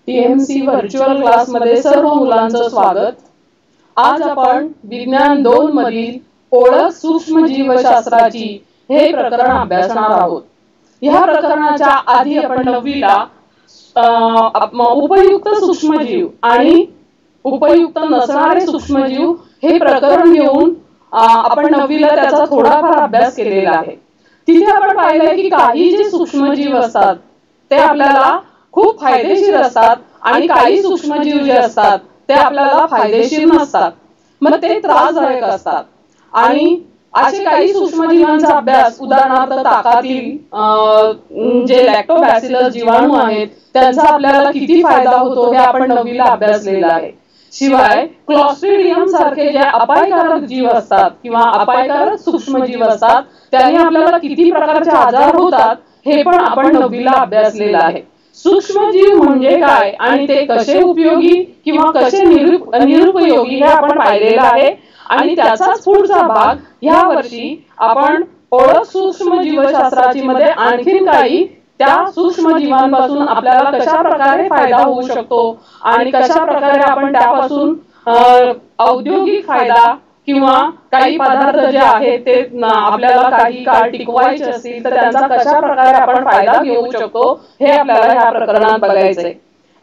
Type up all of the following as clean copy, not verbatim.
TMC virtual क्लासमध्ये सर्व मुलांचं स्वागत। आज आपण विज्ञान 2 मधील ओळख सूक्ष्मजीवशास्त्राची हे प्रकरण अभ्यासणार आहोत। या प्रकरणाच्या आधी आपण 9वीला उपयुक्त सूक्ष्मजीव आणि उपयुक्त नसणारे सूक्ष्मजीव हे प्रकरण घेऊन आपण 9वीला त्याचा थोडाफार अभ्यास केलेला आहे। तिथे आपण पाहिलं की काही जे सूक्ष्मजीव असतात ते आपल्याला खूप फायदेशीर असतात आणि काही सूक्ष्मजीव जे असतात ते आपल्याला फायदेशीर नसतात, मग ते त्रासदायक असतात। आणि असे काही सूक्ष्मजीवांचा अभ्यास, उदाहरणार्थ ताकातील जे लॅक्टोबॅसिलस जीवाणू आहेत त्यांचा आपल्याला किती फायदा होतो हे आपण 9वीला अभ्यासलेलं आहे। शिवाय क्लॉस्ट्रिडियम सारखे जे अपायकारक जीव असतात किंवा अपायकारक सूक्ष्मजीव असतात त्यांनी आपल्याला किती प्रकारचे आजार होतात हे पण आपण 9वीला अभ्यासलेलं आहे। सूक्ष्मजीव म्हणजे काय आणि ते कसे उपयोगी किंवा कसे निरुपयोगी हे आपण पाहिलेलं आहे आणि त्याचाच पुढचा भाग या वर्षी आपण ओळख सूक्ष्मजीवशास्त्राची मध्ये आणखीन काही त्या सूक्ष्मजीवांपासून आपल्याला कशा प्रकारे फायदा होऊ शकतो आणि कशा प्रकारे आपण त्यापासून औद्योगिक फायदा किंवा काही पदार्थ जे आहेत ते आपल्याला काही काळ टिकवायचे असतील तर त्यांचा कशा प्रकारे आपण फायदा घेऊ शकतो हे आपल्याला या प्रकरणात बघायचंय।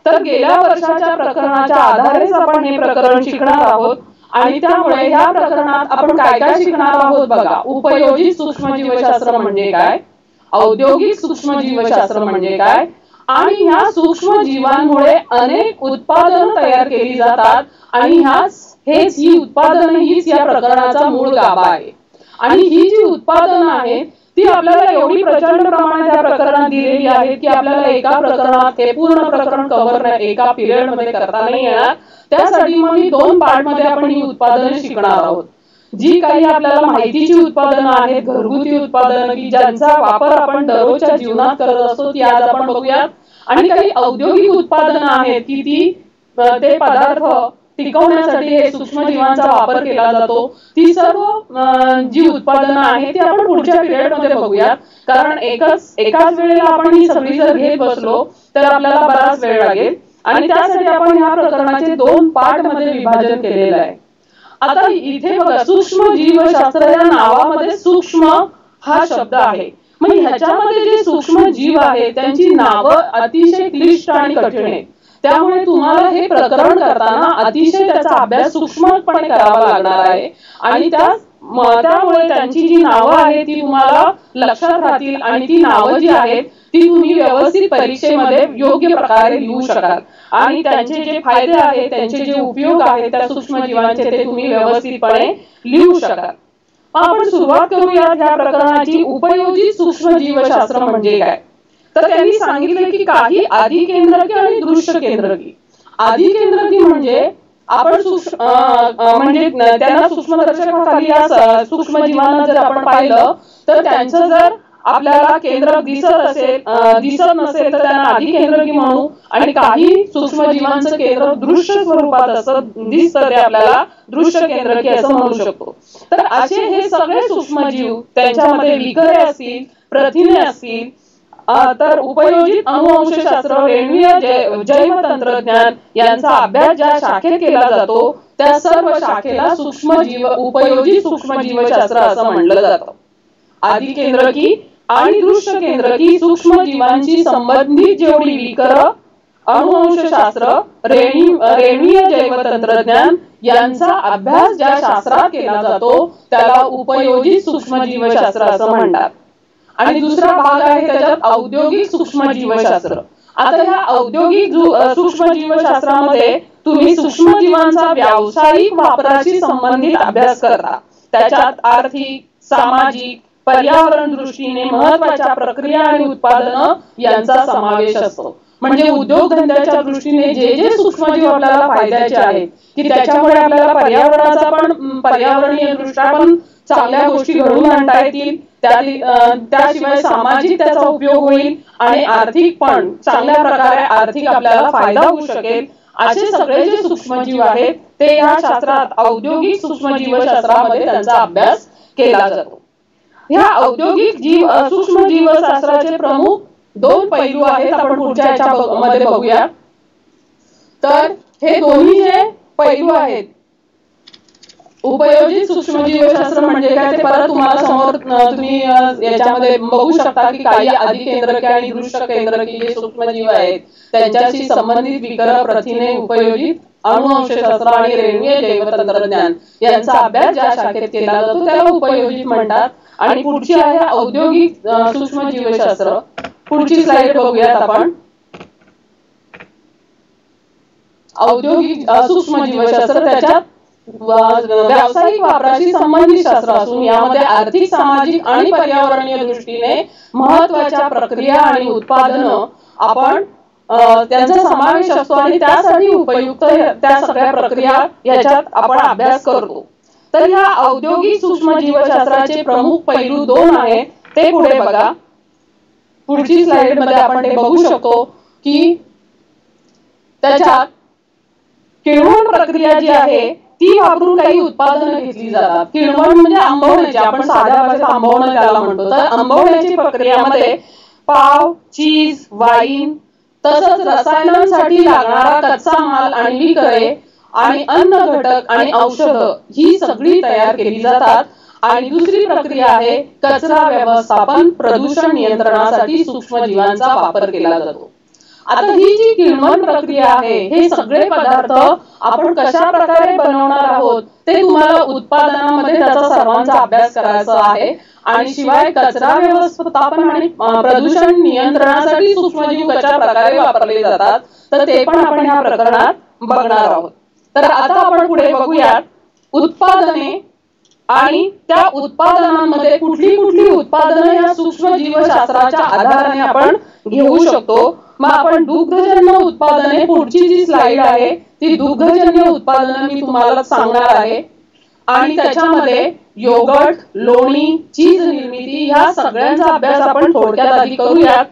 तर गेल्या वर्षाच्या प्रकरणाच्या आधारेच आपण हे प्रकरण शिकणार आहोत आणि त्यामुळे ह्या प्रकरणात आपण काय काय शिकणार आहोत बघा। उपयोजित सूक्ष्मजीवशास्त्र म्हणजे काय, औद्योगिक सूक्ष्मजीवशास्त्र म्हणजे काय आणि ह्या सूक्ष्मजीवांमुळे अनेक उत्पादनं तयार केली जातात आणि हेच ही उत्पादन हीच या प्रकरणाचा मूळ गाभा आहे। आणि ही जी उत्पादनं आहेत ती आपल्याला एवढी प्रचंड प्रमाणात या प्रकरणात दिलेली आहेत की आपल्याला एका प्रकरणात हे पूर्ण प्रकरण कव्हर एका पिरियड मध्ये करता नाही येणार। त्यासाठी मग मी 2 पार्ट मध्ये आपण ही उत्पादनं शिकणार आहोत। जी काही आपल्याला माहितीची उत्पादनं आहेत, घरगुती उत्पादनं की ज्यांचा वापर आपण दररोजच्या जीवनात करत असतो ती आज आपण बघूयात। आणि काही औद्योगिक उत्पादनं आहेत की ते पदार्थ टिकवण्यासाठी हे सूक्ष्मजीवांचा वापर केला जातो। ती सर्व जी उत्पादनं आहेत ती आपण पुढच्या पिरियड मध्ये बघूयात, कारण एकाच वेळेला आपण ही सगळी जर घेत बसलो तर आपल्याला बराच वेळ लागेल आणि त्यासाठी आपण ह्या प्रकरणाचे 2 पार्ट मध्ये विभाजन केलेलं आहे। आता इथे बघा, सूक्ष्मजीवशास्त्र या नावामध्ये सूक्ष्म हा शब्द आहे, मग ह्याच्यामध्ये जे सूक्ष्म जीव आहेत त्यांची नावं अतिशय क्लिष्ट आणि कठीण आहेत। त्यामुळे तुम्हाला हे प्रकरण करताना अतिशय त्याचा अभ्यास सूक्ष्मपणे करावा लागणार आहे आणि त्यामुळे त्यांची जी नावं आहेत ती तुम्हाला लक्षात राहतील आणि ती नावं जी आहेत ती तुम्ही व्यवस्थित परीक्षेमध्ये योग्य प्रकारे लिहू शकाल आणि त्यांचे जे फायदे आहेत, त्यांचे जे उपयोग आहेत त्या सूक्ष्मजीवांचे ते तुम्ही व्यवस्थितपणे लिहू शकाल। आपण सुरुवात करूया या प्रकरणाची। उपयोजित सूक्ष्मजीवशास्त्र म्हणजे काय, तर त्यांनी सांगितले की काही आदिकेंद्रकी आणि दृश्य केंद्रकी। आदिकेंद्रकी म्हणजे आपण म्हणजे त्यांना सूक्ष्मदर्शकाखाली या सूक्ष्मजीवांना जर आपण पाहिलं तर त्यांचं जर आपल्याला केंद्रक दिसत नसेल तर त्यांना आदिकेंद्रकी म्हणू आणि काही सूक्ष्मजीवांचं केंद्र दृश्य स्वरूपात दिसतं ते आपल्याला दृश्य केंद्रकी असं म्हणू शकतो। तर असे हे सगळे सूक्ष्मजीव, त्यांच्यामध्ये विकरे असतील, प्रथिने असतील, तर उपयोजित अनुवंशशास्त्र, रेणुकीय जैव तंत्रज्ञान यांचा अभ्यास ज्या शाखेत केला जातो त्या सर्व शाखेला उपयोजित सूक्ष्मजीवशास्त्र असं म्हणलं जातं। आदिकेंद्रकी आणि दृश्य केंद्रकी सूक्ष्मजीवांशी संबंधित जेवढी विकर, अनुवंशशास्त्र, रेणुकीय जैव तंत्रज्ञान यांचा अभ्यास ज्या शास्त्रात केला जातो त्याला उपयोजित सूक्ष्मजीवशास्त्र असं म्हणतात। आणि दुसरा भाग आहे त्याच्यात औद्योगिक सूक्ष्मजीवशास्त्र। आता ह्या औद्योगिक सूक्ष्मजीवशास्त्रामध्ये तुम्ही सूक्ष्मजीवांचा व्यावसायिक वापराशी संबंधित अभ्यास करता। त्याच्यात आर्थिक, सामाजिक, पर्यावरण दृष्टीने महत्त्वाच्या प्रक्रिया आणि उत्पादनं यांचा समावेश असतो। म्हणजे उद्योगधंद्याच्या दृष्टीने जे जे सूक्ष्मजीव आपल्याला फायद्याचे आहेत की त्याच्यामुळे आपल्याला पर्यावरणीय दृष्ट्या पण चांगल्या गोष्टी घडवून आणता येतील, त्याशिवाय सामाजिक त्याचा उपयोग होईल आणि आर्थिक पण चांगल्या प्रकारे आर्थिक आपल्याला फायदा होऊ शकेल। असे सगळे जे सूक्ष्मजीव आहेत ते या शास्त्रात औद्योगिक सूक्ष्मजीवशास्त्रामध्ये त्यांचा अभ्यास केला जातो। ह्या औद्योगिक सूक्ष्मजीवशास्त्राचे प्रमुख 2 पैलू आहेत, आपण पुढच्या याच्यामध्ये बघूया। तर हे दोन्ही जे पैलू आहेत, उपयोजित सूक्ष्मजीवशास्त्र म्हणजे काय ते परत तुम्हाला समोर तुम्ही याच्यामध्ये बघू शकता की काही अधिकेंद्रके आणि दृश्य केंद्रके जे सूक्ष्मजीव आहेत त्यांच्याशी संबंधित विकर, प्रथिने, उपयोजित अणुवंशशास्त्र आणि रेणुकीय जैवतंत्रज्ञान यांचा अभ्यास ज्या शाखेत केला जातो त्याला उपयोजित म्हणतात. आणि पुढची आहे औद्योगिक सूक्ष्मजीवशास्त्र. पुढची स्लाइड बघूयात आपण. औद्योगिक सूक्ष्मजीवशास्त्र त्याच्यात व्यावसायिक वापराशी संबंधित शास्त्र असून यामध्ये आर्थिक, सामाजिक आणि पर्यावरणीय दृष्टीने महत्त्वाच्या प्रक्रिया आणि उत्पादनं आपण त्यांचा समावेश असतो आणि त्यासाठी उपयुक्त त्या सगळ्या प्रक्रिया याच्यात आपण अभ्यास करतो. तर ह्या औद्योगिक सूक्ष्मजीवशास्त्राचे प्रमुख पैलू दोन आहेत, ते पुढे बघा. पुढची स्लाइड मध्ये आपण ते बघू शकतो की त्याच्यात किण्वन प्रक्रिया जी आहे ती वापरून काही उत्पादनं घेतली जातात. किण्वन म्हणजे आंबवण्याची, आपण साध्या भाषेत आंबवणं त्याला म्हणतो. तर आंबवण्याची प्रक्रियामध्ये पाव, चीज, वाईन तसंच रसायनांसाठी लागणारा कच्चा माल आणि विक्रय आणि अन्न घटक आणि औषधं ही सगळी तयार केली जातात. आणि दुसरी प्रक्रिया आहे कचरा व्यवस्थापन, प्रदूषण नियंत्रणासाठी सूक्ष्मजीवांचा वापर केला जातो. आता ही जी किण्वन प्रक्रिया आहे हे सगळे पदार्थ आपण कशा प्रकारे बनवणार आहोत ते तुम्हाला उत्पादनामध्ये त्याचा सर्वांचा अभ्यास करायचा आहे. आणि शिवाय कचरा व्यवस्थापन आणि प्रदूषण नियंत्रणासाठी सूक्ष्मजीव कशा प्रकारे वापरले जातात तर ते पण आपण या प्रकरणात बघणार आहोत. तर आता आपण पुढे बघूयात उत्पादने आणि त्या उत्पादनांमध्ये कुठली कुठली उत्पादनं या सूक्ष्मजीवशास्त्राच्या आधाराने आपण घेऊ शकतो. मग आपण दुग्धजन्य उत्पादने, पुढची जी स्लाइड आहे ती दुग्धजन्य उत्पादनं मी तुम्हाला सांगणार आहे. आणि त्याच्यामध्ये योगर्ट, लोणी, चीज निर्मिती ह्या सगळ्यांचा अभ्यास आपण थोडक्यात आधी करूयात.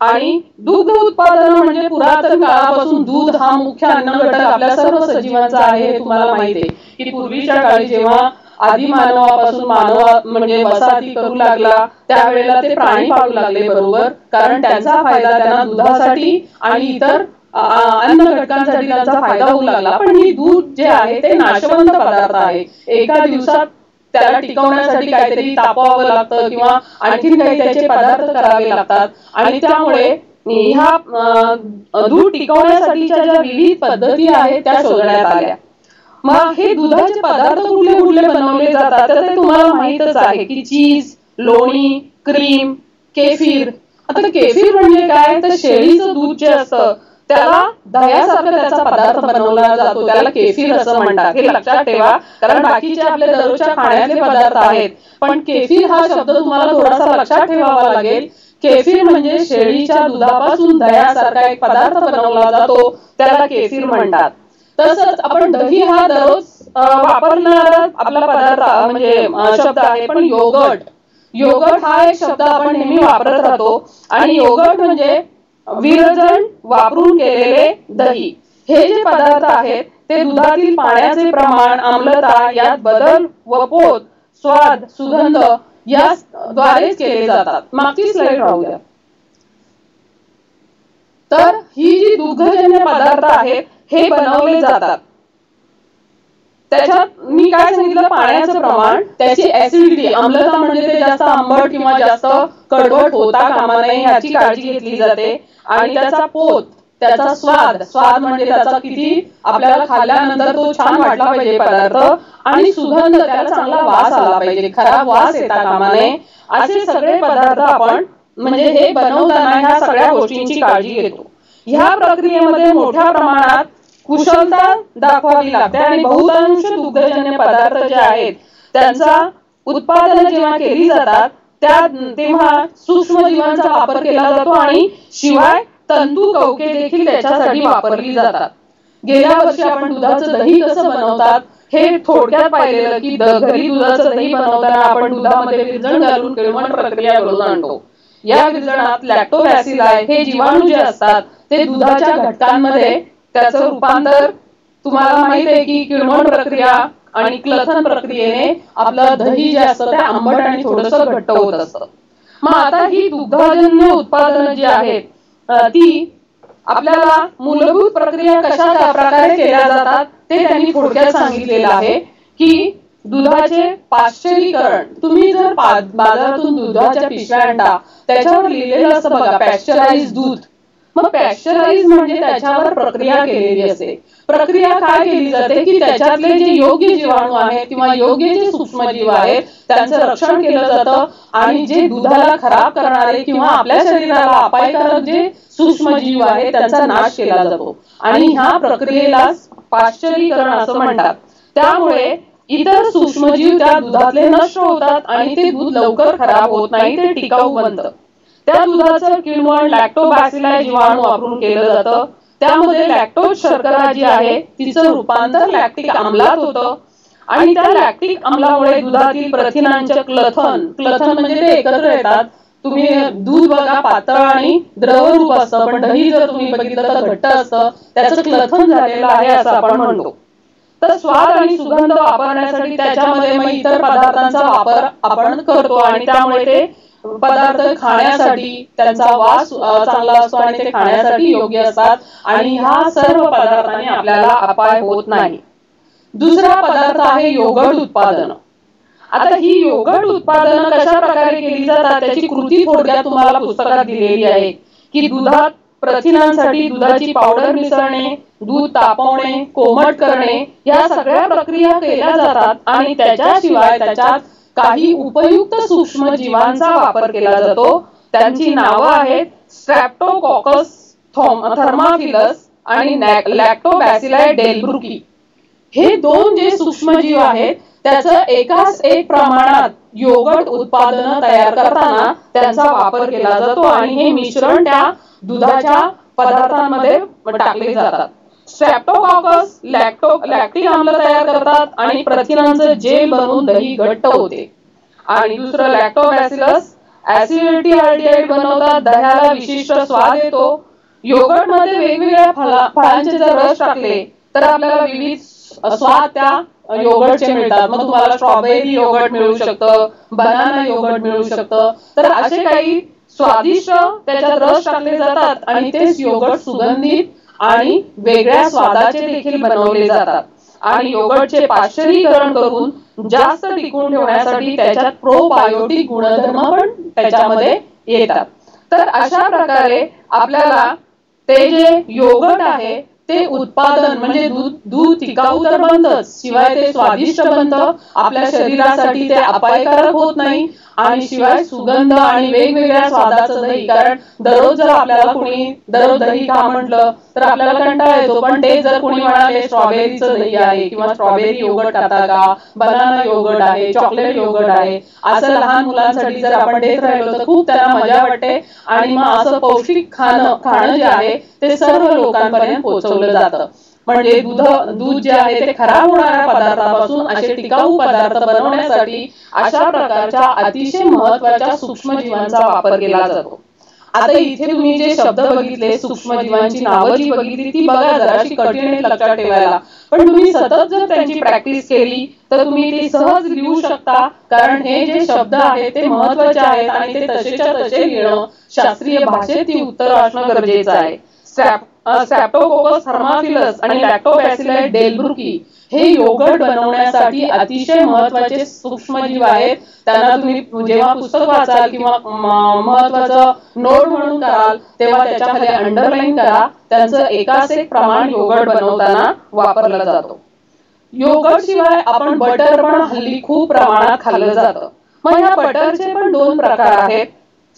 आणि दुग्ध उत्पादन म्हणजे पुरातन काळापासून दूध हा मुख्य अन्न घटक आपल्या सर्व सजीवांचा आहे हे तुम्हाला माहिती आहे की पूर्वीच्या काळी जेव्हा आधी मानवापासून मानव म्हणजे वसाहती करू लागला त्यावेळेला ते प्राणी पाळू लागले, बरोबर, कारण त्यांचा फायदा त्यांना दुधासाठी आणि इतर अन्न घटकांसाठी त्यांचा फायदा होऊ लागला. पण ही दूध जे आहे ते नाशवंत पदार्थ आहे. एका दिवसात त्याला टिकवण्यासाठी काहीतरी तापवावं लागतं किंवा आणखीन काही त्याचे पदार्थ करावे लागतात. आणि त्यामुळे ह्या दूध टिकवण्यासाठीच्या ज्या विविध पद्धती आहेत त्या शोधण्यात आल्या. मग हे दुधाचे पदार्थ कुठले कुठले बनवले जातात तर ते तुम्हाला माहितच आहे की चीज, लोणी, क्रीम, केफीर. आता केफीर म्हणजे काय तर शेळीचं दूध जे असतं त्याला दह्यासारखं त्याचा पदार्थ बनवला जातो, त्याला केफीर असं म्हणतात. हे लक्षात ठेवा कारण बाकीचे आपले दररोजच्या खाण्यातले पदार्थ आहेत पण केफीर हा शब्द तुम्हाला थोडासा लक्षात ठेवावा लागेल. केफीर म्हणजे शेळीच्या दुधापासून दह्यासारखा एक पदार्थ बनवला जातो त्याला केफीर म्हणतात. तसंच आपण दही हा दररोज वापरणारा आपला पदार्थ म्हणजे शब्द आहे. पण योगर्ट, योगर्ट हा एक शब्द आपण नेहमी वापरत राहतो. आणि योगर्ट म्हणजे विरजण वापरून केलेले दही. हे जे पदार्थ आहेत ते दुधातील पाण्याचे प्रमाण, आम्लता यात बदल व पोत, स्वाद, सुगंध याद्वारेच केले जातात. मागची स्लाइड राहू द्या. तर ही जी दुग्धजन्य पदार्थ आहेत हे बनवले जातात. त्याच्यात मी काय सांगितलं, पाण्याचं प्रमाण, त्याची ऍसिडिटी, आम्लता म्हणजे ते जास्त आंबट किंवा जास्त कडवट होता कामा नये याची काळजी घेतली जाते. आणि त्याचा पोत, त्याचा स्वाद, स्वाद म्हणजे त्याचा किती आपल्याला खाल्ल्यानंतर तो छान वाटला पाहिजे पदार्थ. आणि सुगंध, त्याला चांगला वास आला पाहिजे, खराब वास येता कामा नये. असे सगळे पदार्थ आपण म्हणजे हे बनवताना ह्या सगळ्या गोष्टींची काळजी घेतो. ह्या प्रक्रियेमध्ये मोठ्या प्रमाणात कुशलता दाखवावी लागते. आणि बहुतांश दुग्धजन्य पदार्थ जे आहेत त्यांचा उत्पादन जेव्हा केली जातात तेव्हा सूक्ष्मजीवांचा वापर केला जातो आणि शिवाय तंतू कवके देखील त्याच्यासाठी वापरली जातात. गेल्या वर्षी आपण दुधाचं दही कसं बनवतात हे थोडक्यात पाहिलेलं की घरी दुधाचं दही बनवताना आपण दुधामध्ये विरजण घालून किण्वन प्रक्रिया करून आणतो. या विरजणात लॅक्टोबॅसिलाई हे जीवाणू जे असतात ते दुधाच्या घटकांमध्ये त्याचं रूपांतर, तुम्हाला माहित आहे की किण्वन प्रक्रिया आणि क्लथन प्रक्रियेने आपलं दही जे असतं ते आंबट आणि थोडंसं घट्ट होत असतं. मग आता ही दुग्धजन्य उत्पादनं जी आहेत ती आपल्याला मूलभूत प्रक्रिया कशा प्रकारे केल्या जातात ते त्यांनी थोडक्यात सांगितलेलं आहे की दुधाचे पाश्चरीकरण. तुम्ही जर बाजारातून दुधाच्या पिशव्या आणता त्याच्यावर लिहिलेलं असतं बघा पॅश्चराइज दूध. मग पॅश्चराइज म्हणजे त्याच्यावर प्रक्रिया केलेली असते. प्रक्रिया काय केली जाते की त्याच्यातले जे योग्य जीवाणू आहेत किंवा योग्य जे सूक्ष्मजीव आहेत त्यांचं रक्षण केलं जातं आणि जे दुधाला खराब करणारे किंवा आपल्या शरीराला अपायकारक जे सूक्ष्मजीव आहेत त्यांचा नाश केला जातो आणि ह्या प्रक्रियेला पाश्चरीकरण असं म्हणतात. त्यामुळे इतर सूक्ष्मजीव त्या दुधातले नष्ट होतात आणि ते दूध लवकर खराब होत नाही, ते टिकाऊ बनतं. त्या दुधाचं किण्वन लॅक्टोबॅसिलाई जीवाणू वापरून केलं जातं. त्यामध्ये लॅक्टोज शर्करा जी आहे तिचं रूपांतर लॅक्टिक आम्लात होतं आणि त्या लॅक्टिक आम्लामुळे दुधातील प्रथिनांचे क्लथन म्हणजे ते एकत्र येतात. तुम्ही दूध बघा पातळ आणि द्रव रूप असतं, पण दही जर तुम्ही बघितलं तर घट्ट असतं, त्याचं क्लथन झालेलं आहे असं आपण म्हणतो. तर स्वाद आणि सुगंध वापरण्यासाठी त्याच्यामध्ये मग इतर पदार्थांचा वापर आपण करतो आणि त्यामुळे ते पदार्थ खाण्यासाठी त्यांचा वास चांगला असतो आणि ते खाण्यासाठी योग्य असतात आणि ह्या सर्व पदार्थांनी आपल्याला अपाय होत नाही. दुसरा पदार्थ आहे योगर्ट उत्पादन. आता ही योगर्ट उत्पादनं कशा प्रकारे केली जातात त्याची कृती थोडक्यात तुम्हाला पुस्तकात दिलेली आहे की दुधात प्रथिनांसाठी दुधाची पावडर मिसळणे, दूध तापवणे, कोमट करणे या सगळ्या प्रक्रिया केल्या जातात आणि त्याच्याशिवाय त्याच्यात काही उपयुक्त सूक्ष्म जीवांचा वापर केला जातो. त्यांची नावं आहेत स्ट्रेप्टोकोकस थर्माफिलस आणि लॅक्टोबॅसिलाई डेल्ब्रुकी. हे दोन जे सूक्ष्मजीव आहेत त्याचं एकाच एक प्रमाणात योगर्ट उत्पादन तयार करताना त्यांचा वापर केला जातो आणि हे मिश्रण त्या दुधाच्या पदार्थांमध्ये टाकले जातात. स्ट्रेप्टोकॉकस लॅक्टिक आम्ल तयार करतात आणि प्रथिनांचं जेल बनवून दही घट्ट होते आणि दुसरं लॅक्टोबॅसिलस ऍसिडिटी अल्डिहाइड बनवतात, दह्याला विशिष्ट स्वाद येतो. योगर्ट मध्ये वेगवेगळ्या फळांचे जर रस टाकले तर आपल्याला विविध स्वाद त्या योगर्टचे मिळतात. मग तुम्हाला स्ट्रॉबेरी योगर्ट मिळू शकतं, बनाना योगर्ट मिळू शकतं. तर असे काही स्वादिष्ट त्याच्यात रस टाकले जातात आणि तेच योगर्ट सुगंधित आणि वेगळ्या स्वादाचे देखील बनवले जातात आणि योगर्टचे पाश्चरीकरण करून जास्त टिकून ठेवण्यासाठी त्याच्यात प्रोबायोटिक गुणधर्म पण त्याच्यामध्ये येतात. तर अशा प्रकारे आपल्याला ते जे योगर्ट आहे ते उत्पादन म्हणजे दूध टिकाऊ तर बनतंच, शिवाय ते स्वादिष्ट बनतं, आपल्या शरीरासाठी ते अपायकारक होत नाही आणि शिवाय सुगंध आणि वेगवेगळ्या स्वादाचं दही. कारण दररोज जर आपल्याला कुणी दररोज दही खा म्हटलं तर आपल्याला कंटाळा येतो, पण ते जर कुणी म्हणाले स्ट्रॉबेरीचं दही आहे किंवा स्ट्रॉबेरी योगर्ट खाता का, बनाना योगर्ट आहे, चॉकलेट योगर्ट आहे, असं लहान मुलांसाठी जर आपण देत राहिलो तर खूप त्यांना मजा वाटते आणि मग असं पौष्टिक खाणं जे आहे ते सर्व लोकांपर्यंत पोहोचवलं जातं. म्हणजे दूध जे आहे ते खराब होणाऱ्या पदार्थापासून असे टिकाऊ पदार्थ बनवण्यासाठी अशा प्रकारच्या अतिशय महत्वाच्या सूक्ष्मजीवांचा वापर केला जातो. आता इथे तुम्ही जे शब्द बघितले सूक्ष्मजीवांची नावं जी बघितली ती बघा जराशी कठीण आहेत लक्षात ठेवायला, पण तुम्ही सतत जर त्यांची प्रॅक्टिस केली तर तुम्ही ती सहज लिहू शकता. कारण हे जे शब्द आहेत ते महत्वाचे आहेत आणि ते तसेच्या तसे लिहिणं शास्त्रीय भाषेत ती उत्तर असणं गरजेचं आहे. स्ट्रेप्टोकोकस थर्माफिलस आणि लॅक्टोबॅसिलाई डेल्ब्रुकी हे योगर्ट बनवण्यासाठी अतिशय महत्वाचे सूक्ष्मजीव आहेत. त्यांना तुम्ही जेव्हा पुस्तक वाचाल किंवा महत्वाचं नोट म्हणून कराल तेव्हा त्याच्यामध्ये अंडरलाईन करा. त्यांचं एकाच एक प्रमाण योगर्ट बनवताना वापरलं जातो. योगर्ट शिवाय आपण बटर पण हल्ली खूप प्रमाणात खाल्लं जातं. मग ह्या बटरचे पण दोन प्रकार आहेत,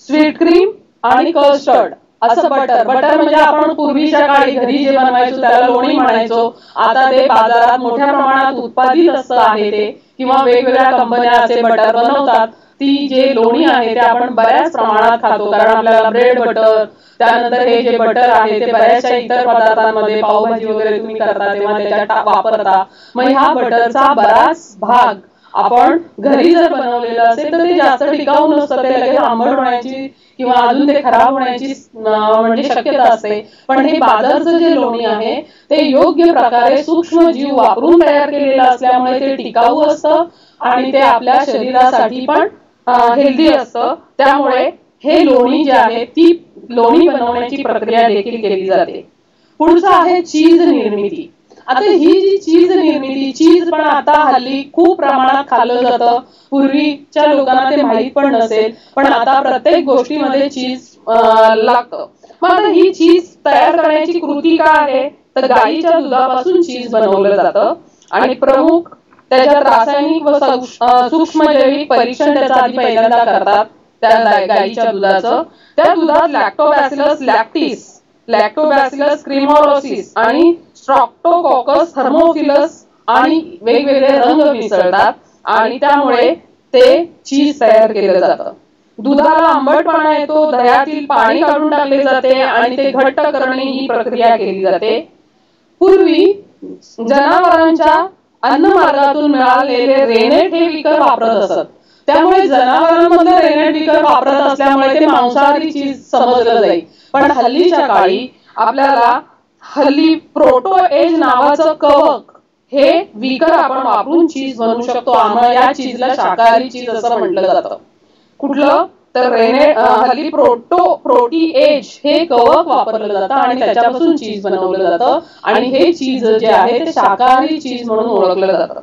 स्वीट क्रीम आणि कस्टर्ड. असं बटर म्हणजे आपण पूर्वीच्या काळी घरी जे बनवायचो त्याला लोणी म्हणायचो. आता ते बाजारात मोठ्या प्रमाणात उत्पादित असतं आहे ते किंवा वेगवेगळ्या कंपन्या असे बटर बनवतात. ती जे लोणी आहे ते आपण बऱ्याच प्रमाणात खातो कारण आपल्याला ब्रेड बटर, त्यानंतर हे जे बटर आहे ते बऱ्याचशा इतर पदार्थांमध्ये पावभाजी वगैरे तुम्ही करता तेव्हा त्याच्यात वापरता. मग ह्या बटरचा बराच भाग आपण घरी जर बनवलेलं असेल तर ते जास्त टिकाऊ नसतं, ते लगेच आंबट होण्याची किंवा अजून ते खराब होण्याची म्हणजे शक्यता असते. पण हे बाजारचं जे लोणी आहे ते योग्य प्रकारे सूक्ष्म जीव वापरून तयार केलेलं असल्यामुळे ते टिकाऊ असतं आणि ते आपल्या शरीरासाठी पण हेल्दी असतं. त्यामुळे हे लोणी जे आहे ती लोणी बनवण्याची प्रक्रिया देखील केली जाते. पुढचं आहे चीज निर्मिती. आता ही जी चीज निर्मिती, चीज पण आता हल्ली खूप प्रमाणात खाल्लं जातं. पूर्वीच्या लोकांना ते माहित पण नसेल, पण आता प्रत्येक गोष्टीमध्ये चीज लागतं. मग आता ही चीज तयार करण्याची कृती काय आहे, तर गाईच्या दुधापासून चीज बनवलं जातं आणि प्रमुख त्याच्यात रासायनिक व सूक्ष्मजैविक परीक्षण त्याचं आधी पहिल्यांदा करतात त्या गाईच्या दुधाचं. त्या दुधात लॅक्टोबॅसिलस लॅक्टिस, लॅक्टोबॅसिलस क्रिमोरोसिस आणि स्ट्रॉप्टोकॉकस थर्मोफिलस आणि वेगवेगळे रंग मिसळतात आणि त्यामुळे ते चीज तयार केलं जातं. दुधाला आंबटपणा येतो, दह्यातील पाणी काढून टाकले जाते आणि ते घट्ट करणे ही प्रक्रिया केली जाते. पूर्वी जनावरांच्या अन्नमार्गातून मिळालेले रेनेट हे विकर वापरत असत. त्यामुळे जनावरांमधलं रेनेट विकर वापरत असल्यामुळे ते मांसाहारी चीज समजलं जाईल. पण हल्लीच्या काळी आपल्याला प्रोटो एज नावाचं कवक हे विकर आपण वापरून चीज बनवू शकतो. आम्हाला या चीजला शाकाहारी चीज असं म्हटलं जातं. कुठलं तर हल्ली प्रोटी एज हे कवक वापरलं जातं आणि त्याच्यापासून चीज बनवलं जातं आणि हे चीज जे आहे ते शाकाहारी चीज म्हणून ओळखलं जातं.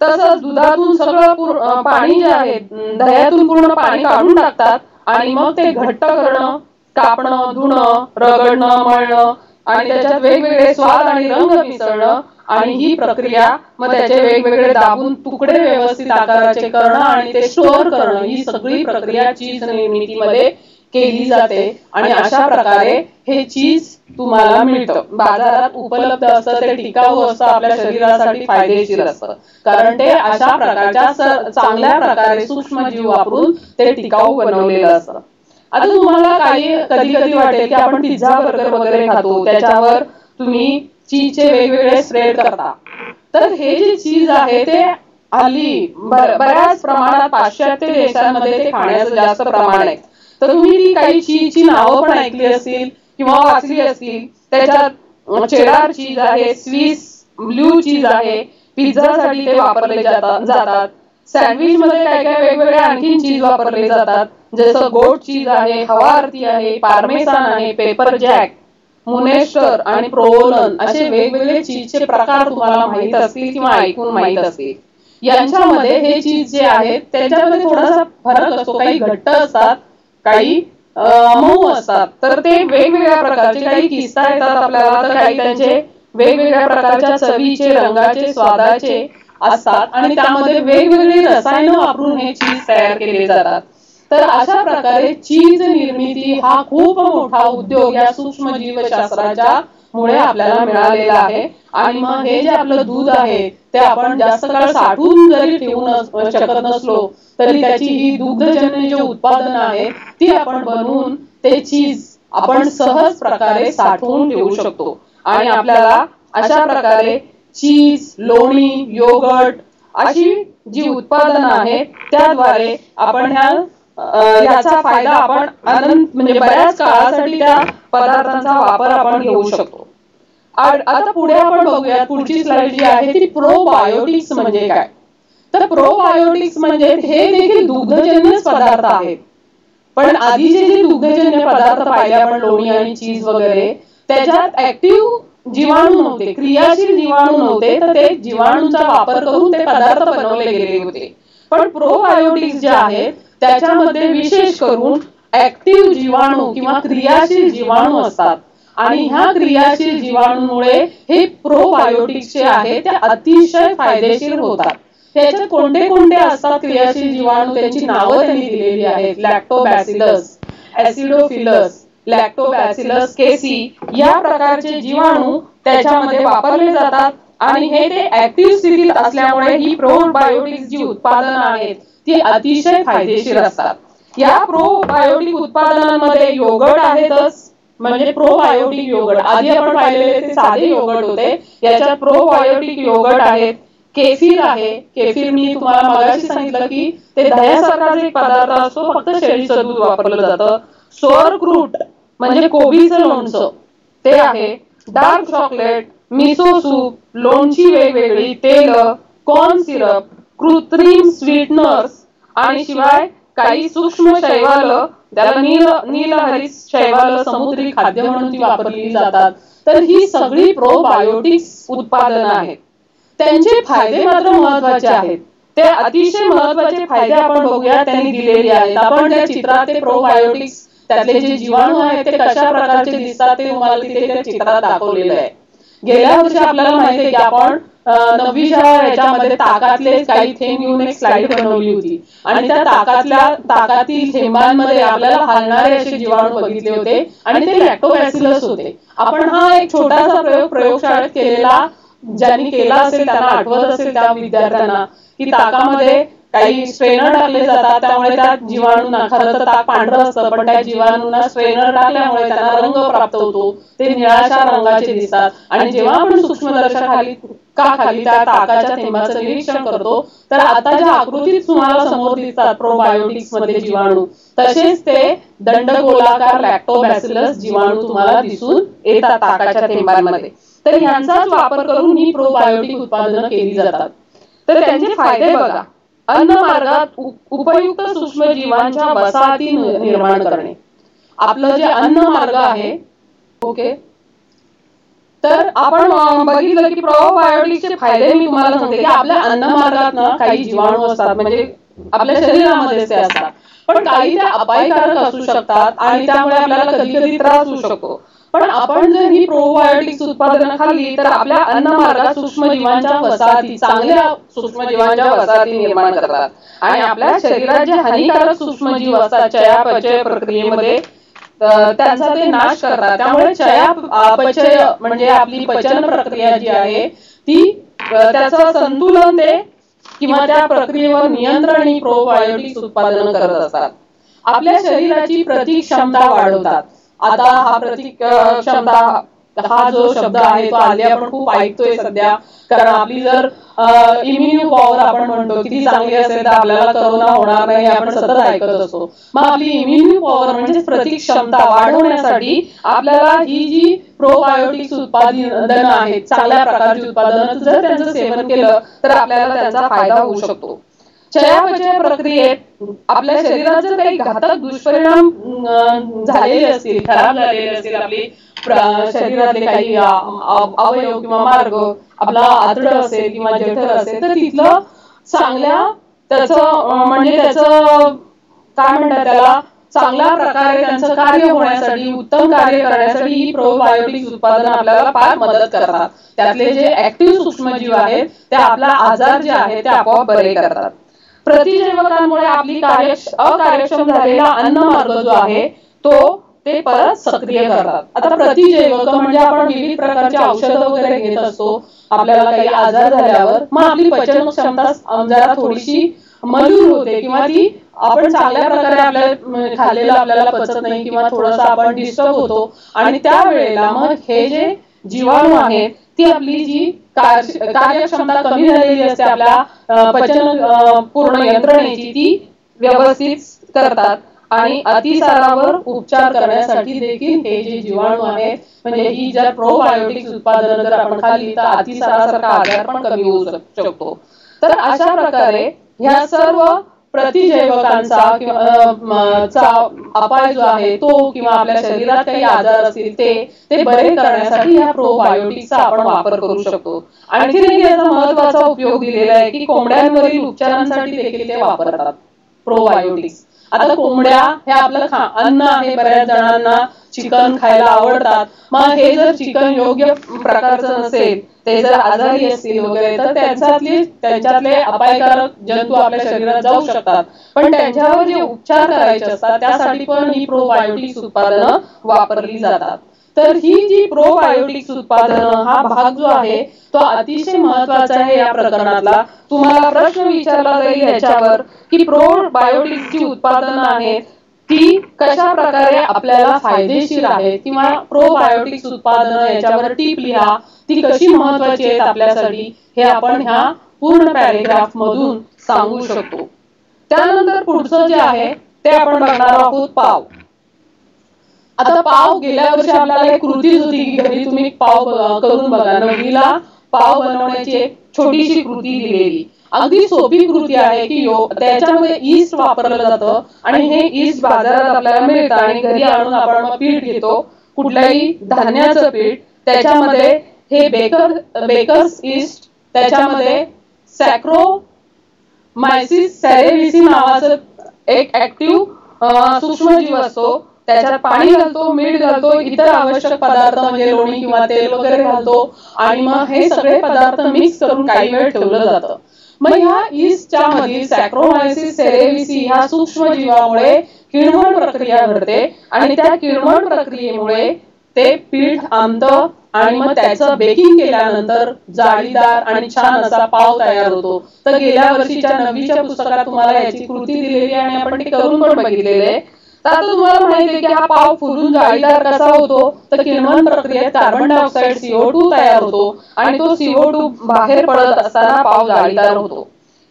तसंच दुधातून सगळं पाणी जे आहे, दह्यातून पूर्ण पाणी काढून टाकतात आणि मग ते घट्ट करणं, कापणं, धुणं, रगडणं, मळणं आणि त्याच्यात वेगवेगळे स्वाद आणि रंग मिसळणं आणि ही प्रक्रिया मग त्याचे वेगवेगळे दाबून तुकडे व्यवस्थित आकाराचे करणं आणि ते स्टोअर करणं, ही सगळी प्रक्रिया चीज निर्मितीमध्ये केली जाते. आणि अशा प्रकारे हे चीज तुम्हाला मिळतं, बाजारात उपलब्ध असतं. ते टिकाऊ असतं, आपल्या शरीरासाठी फायदेशीर असतं, कारण ते अशा प्रकारच्या चांगल्या प्रकारे सूक्ष्मजीव वापरून ते टिकाऊ बनवलेलं असतं. आता तुम्हाला कधी कधी वाटेल की आपण पिझ्झा बर्गर वगैरे खातो, त्याच्यावर तुम्ही चीजचे वेगवेगळे स्प्रेड करता. तर हे जे चीज आहे ते हल्ली बऱ्याच प्रमाणात पाश्चात्य देशांमध्ये ते खाण्याचं जास्त प्रमाण आहे. तर तुम्ही ती काही चीजची नावं पण ऐकली असतील किंवा वाचली असतील. त्याच्यात चेडार चीज आहे, स्विस ब्लू चीज आहे, पिझ्झासाठी ते वापरले जातात. सँडविच मध्ये काय काय वेगवेगळे आणखीन चीज वापरले जातात, जसं गोट चीज आहे, हवाअर्थी आहे, पार्मेसान आहे, पेपर जॅक, मुनेस्टर आणि प्रोव्होलन असे वेगवेगळे चीजचे प्रकार तुम्हाला माहित असतील किंवा ऐकून माहित असतील. यांच्यामध्ये हे चीज जे आहेत त्यांच्यामध्ये थोडासा फरक असतो. काही घट्ट असतात, काही मऊ असतात. तर ते वेगवेगळ्या प्रकारचे, काही किस्ता येतात आपल्याला, तर काही त्यांचे वेगवेगळ्या प्रकारच्या चवीचे, रंगाचे, स्वादाचे असतात आणि त्यामध्ये वेगवेगळी रसायनं वापरून हे चीज तयार केले जातात. तर अशा प्रकारे चीज निर्मिती हा खूप मोठा उद्योग या सूक्ष्म जीवशास्त्राच्या मुळे आपल्याला मिळालेला आहे. आणि मग हे जे आपलं दूध आहे ते आपण जास्त काळ साठवून जरी ठेवू शकत नसलो तरी त्याची ही दुग्धजन्य जे उत्पादन आहे ती आपण बनवून ते चीज आपण सहज प्रकारे साठवून ठेवू शकतो. आणि आपल्याला अशा प्रकारे चीज, लोणी, योगर्ट अशी जी उत्पादनं आहेत त्याद्वारे आपण याचा फायदा आपण म्हणजे बऱ्याच काळासाठी त्या पदार्थांचा वापर आपण घेऊ शकतो. आता पुढे आपण बघूया, पुढची स्लाइड जी आहे ती प्रोबायोटिक्स म्हणजे काय. तर प्रोबायोटिक्स म्हणजे हे देखील दुग्धजन्य पदार्थ आहेत. पण आधीचे जे दुग्धजन्य पदार्थ पाहिले आपण, लोणी आणि चीज वगैरे, त्याच्यात ऍक्टिव्ह जीवाणू नव्हते, क्रियाशील जीवाणू नव्हते, तर ते जीवाणूंचा वापर करून ते पदार्थ बनवले गेले होते. पण प्रोबायोटिक्स जे आहेत त्याच्यामध्ये विशेष करून ऍक्टिव्ह जीवाणू किंवा क्रियाशील जीवाणू असतात आणि ह्या क्रियाशील जीवाणूमुळे हे प्रोबायोटिक्स जे आहे ते अतिशय फायदेशीर होतात. त्याच्यात कोणते कोणते असतात क्रियाशील जीवाणू, त्यांची नावं त्यांनी दिलेली आहेत. लॅक्टोबॅसिलस, ऍसिडोफिलस, लॅक्टोबॅसिलस केसी या प्रकारचे जीवाणू त्याच्यामध्ये वापरले जातात आणि हे ते ऍक्टिव्ह स्थितीत असल्यामुळे ही प्रोबायोटिक्स जी उत्पादनं आहेत ती अतिशय फायदेशीर असतात. या प्रोबायोटिक उत्पादनांमध्ये योगर्ट आहेतच, म्हणजे प्रोबायोटिक योगर्ट. आधी आपण पाहिलेले ते साधे योगर्ट होते, याच्यात प्रोबायोटिक योगर्ट आहेत. केफीर आहे, केफीर मी तुम्हाला मगाशी सांगितलं की ते दह्यासारखाच एक पदार्थ असतो, फक्त शेळीचं दूध वापरलं जातं. सोअरक्रूट म्हणजे कोबीचं लोणचं ते आहे. डार्क चॉकलेट, मिसो सूप, लोणची वेगवेगळी, तेल, कॉर्न सिरप, कृत्रिम स्वीटनर्स आणि शिवाय काही सूक्ष्म शैवाल, त्याला नीलहरित शैवाल समुद्री खाद्य म्हणून ती वापरली जातात. तर ही सगळी प्रोबायोटिक्स उत्पादनं आहेत. त्यांचे फायदे मात्र महत्वाचे आहेत. ते अतिशय महत्वाचे फायदे आपण बघूया, त्यांनी दिलेले आहेत. आपण त्या चित्रात ते प्रोबायोटिक्स त्यातले जे जीवाणू आहेत ते कशा प्रकारचे दिसतात ते तुम्हाला तिथे त्या चित्रात दाखवलेलं आहे. गेल्या वर्षी आपल्याला माहिती आहे की आपण 9वीच्या याच्यामध्ये ताकातले काही थेंब घेऊन एक स्लाइड बनवली होती आणि त्या ताकातील थेंबांमध्ये आपल्याला हालणारे असे जीवाणू बघितले होते आणि ते लॅक्टोबॅसिलस होते. आपण हा एक छोटासा प्रयोग प्रयोगशाळेत केलेला, ज्यांनी केला असेल त्यांना आठवत असेल त्या विद्यार्थ्यांना, की ताकामध्ये काही स्ट्रेनर टाकले जातात, त्यामुळे त्या जीवाणूंना, खरं तर ताक पांढरं असतं पण त्या जीवाणूंना स्ट्रेनर टाकल्यामुळे त्यांना रंग प्राप्त होतो, ते निळाशा रंगाचे दिसतात. आणि जेव्हा आपण सूक्ष्मदर्शकाखाली त्या ताकाच्या थेंबाचं निरीक्षण करतो तर आता ज्या आकृतीत तुम्हाला समोर दिसतात प्रोबायोटिक्स मधले जीवाणू, तसेच ते दंडगोलाकार लॅक्टोबॅसिलस जीवाणू तुम्हाला दिसून येतात ताकाच्या थेंबांमध्ये. तर यांचाच वापर करून ही प्रोबायोटिक उत्पादनं केली जातात. तर त्यांचे फायदे बघा. अन्न मार्गात उपयुक्त सूक्ष्मजीवांच्या वसाहती निर्माण करणे. आपलं जे अन्न मार्ग आहे, ओके, तर आपण बघितलं की प्रोबायोटिक्सचे फायदे मी तुम्हाला सांगते की आपल्या अन्न मार्गात ना काही जीवाणू असतात, म्हणजे आपल्या शरीरामध्ये ते असतात, पण काही त्या अपायकारक असू शकतात आणि त्यामुळे आपल्याला कधी कधी त्रास होऊ शकतो. पण आपण जर ही प्रोबायोटिक्स उत्पादनं खाल्ली तर आपल्या अन्न मार्गात सूक्ष्मजीवांच्या वसाहती, चांगल्या सूक्ष्मजीवांच्या वसाहती निर्माण करतात आणि आपल्या शरीरात जे हानिकारक सूक्ष्मजीव असतात चयापचय प्रक्रियेमध्ये त्यांचा ते नाश करतात. त्यामुळे चयापचय म्हणजे आपली पचन प्रक्रिया जी आहे ती, त्याचं संतुलन ते किंवा त्या प्रक्रियेवर नियंत्रण ही प्रोबायोटिक्स उत्पादनं करत असतात. आपल्या शरीराची प्रतिक्षमता वाढवतात. आता हा प्रतिक्षमता हा जो शब्द आहे तो आधी आपण खूप ऐकतोय सध्या, कारण आपली जर इम्युनिटी पॉवर आपण म्हणतो किती चांगली असेल तर आपल्याला करोना होणार नाही आपण सतत ऐकत असतो. मग आपली इम्युनिटी पॉवर म्हणजे प्रतिक्षमता वाढवण्यासाठी आपल्याला ही जी प्रोबायोटिक्स उत्पादनं आहेत, चांगल्या प्रकारची उत्पादनं, जर त्यांचं सेवन केलं तर आपल्याला त्यांचा फायदा होऊ शकतो. चयापचय प्रक्रियेत आपल्या शरीरात जर काही घातक दुष्परिणाम झालेले असतील, खराब झालेले असतील, आपली शरीरातले काही अवयव किंवा मार्ग, आपला आतडं असेल किंवा जठर असेल, तर तिथलं चांगल्या त्याचं काय म्हणतात त्याला, चांगल्या प्रकारे त्यांचं कार्य होण्यासाठी, उत्तम कार्य करण्यासाठी ही प्रोबायोटिक्स उत्पादनं आपल्याला फार मदत करतात. त्यातले जे ऍक्टिव्ह सूक्ष्मजीव आहेत ते आपला आजार जे आहे ते आपोआप बरे करतात. प्रतिजैवकांमुळे आपली अकार्यक्षम झालेला अन्न मार्ग जो आहे ते परत सक्रिय करतात. आता प्रतिजैवक म्हणजे आपण विविध प्रकारचे औषधं वगैरे घेत असतो आपल्याला काही आजार झाल्यावर, मग आपली पचन क्षमता जरा थोडीशी मजूर होते किंवा ती आपण चांगल्या प्रकारे आपल्या खाल्लेलं आपल्याला पचत नाही किंवा थोडंसं आपण डिस्टर्ब होतो आणि त्यावेळेला मग हे जे जीवाणू आहेत ती आपली जी कार्यक्षमता कमी झालेली असते आपल्या पचन पूर्ण यंत्रणेची ती व्यवस्थित करतात आणि अतिसारावर उपचार करण्यासाठी देखील हे जे जीवाणू आहेत, म्हणजे ही जर प्रोबायोटिक्स उत्पादनं जर आपण खाल्ली तर अतिसारासारखा आजार पण कमी होऊ शकतो. तर अशा प्रकारे ह्या सर्व प्रतिजैवकांचा किंवा अपाय जो आहे तो किंवा आपल्या शरीरात काही आजार असतील ते बरे करण्यासाठी ह्या प्रोबायोटिक्सचा आपण वापर करू शकतो. आणखी एक याचा महत्वाचा उपयोग दिलेला आहे की कोंबड्यांवरील उपचारांसाठी देखील ते वापरतात प्रोबायोटिक्स. आता कोंबड्या हे आपलं अन्न आहे, बऱ्याच जणांना चिकन खायला आवडतात, मग हे जर चिकन योग्य प्रकारचं नसेल, ते जर आजारी असतील वगैरे तर त्यांच्यातले अपायकारक जंतू आपल्या शरीरात जाऊ शकतात, पण त्यांच्यावर जे उपचार करायचे असतात त्यासाठी पण ही प्रोबायोटिक्स उत्पादनं वापरली जातात. तर ही जी प्रोबायोटिक्स उत्पादनं हा भाग जो आहे तो अतिशय महत्वाचा आहे या प्रकरणातला. तुम्हाला प्रश्न विचारला जाईल याच्यावर की प्रोबायोटिक्सची उत्पादनं आहेत ती कशा प्रकारे आपल्याला फायदेशीर आहेत किंवा प्रोबायोटिक्स उत्पादनं याच्यावर टिप लिहा, ती कशी महत्वाची आहेत आपल्यासाठी हे आपण ह्या पूर्ण पॅरेग्राफ मधून सांगू शकतो. त्यानंतर पुढचं जे आहे ते आपण बघणार आहोत पाव. आता पाव गेल्या वर्षी आपल्याला एक कृतीच होती की घरी तुम्ही पाव करून बघा. 9वीला पाव बनवण्याची एक छोटीशी कृती दिलेली. अगदी सोपी कृती आहे की त्याच्यामध्ये ईस्ट वापरलं जातं आणि हे ईस्ट बाजारात आपल्याला मिळतं आणि घरी आणून आपण मग पीठ घेतो, कुठल्याही धान्याचं पीठ, त्याच्यामध्ये हे बेकर्स ईस्ट, त्याच्यामध्ये सॅक्रोमायसिस सेरेविसी नावाचं एक ऍक्टिव्ह सूक्ष्मजीव असतो, त्याच्यात पाणी घालतो, मीठ घालतो, इतर आवश्यक पदार्थ म्हणजे लोणी किंवा तेल वगैरे घालतो आणि मग हे सगळे पदार्थ मिक्स करून काही वेळ ठेवलं जातं. मग ह्या ईस्टच्या मधील सॅक्रोमायसिस सेरेविसी ह्या सूक्ष्मजीवामुळे किण्वन प्रक्रिया घडते आणि त्या किण्वन प्रक्रियेमुळे ते पीठ आंबतं आणि मग त्याचं बेकिंग केल्यानंतर जाळीदार आणि छान असा पाव तयार होतो. तर गेल्या वर्षीच्या 9वीच्या पुस्तकात तुम्हाला याची कृती दिलेली आहे आणि आपण ती करून पण बघितलेली आहे. तर आता तुम्हाला माहिती आहे की हा पाव फुलून जाळीदार कसा होतो, तर किण्वन प्रक्रियेत कार्बन डायऑक्साईड CO2 तयार होतो आणि तो CO2 बाहेर पडत असताना पाव जाळीदार होतो.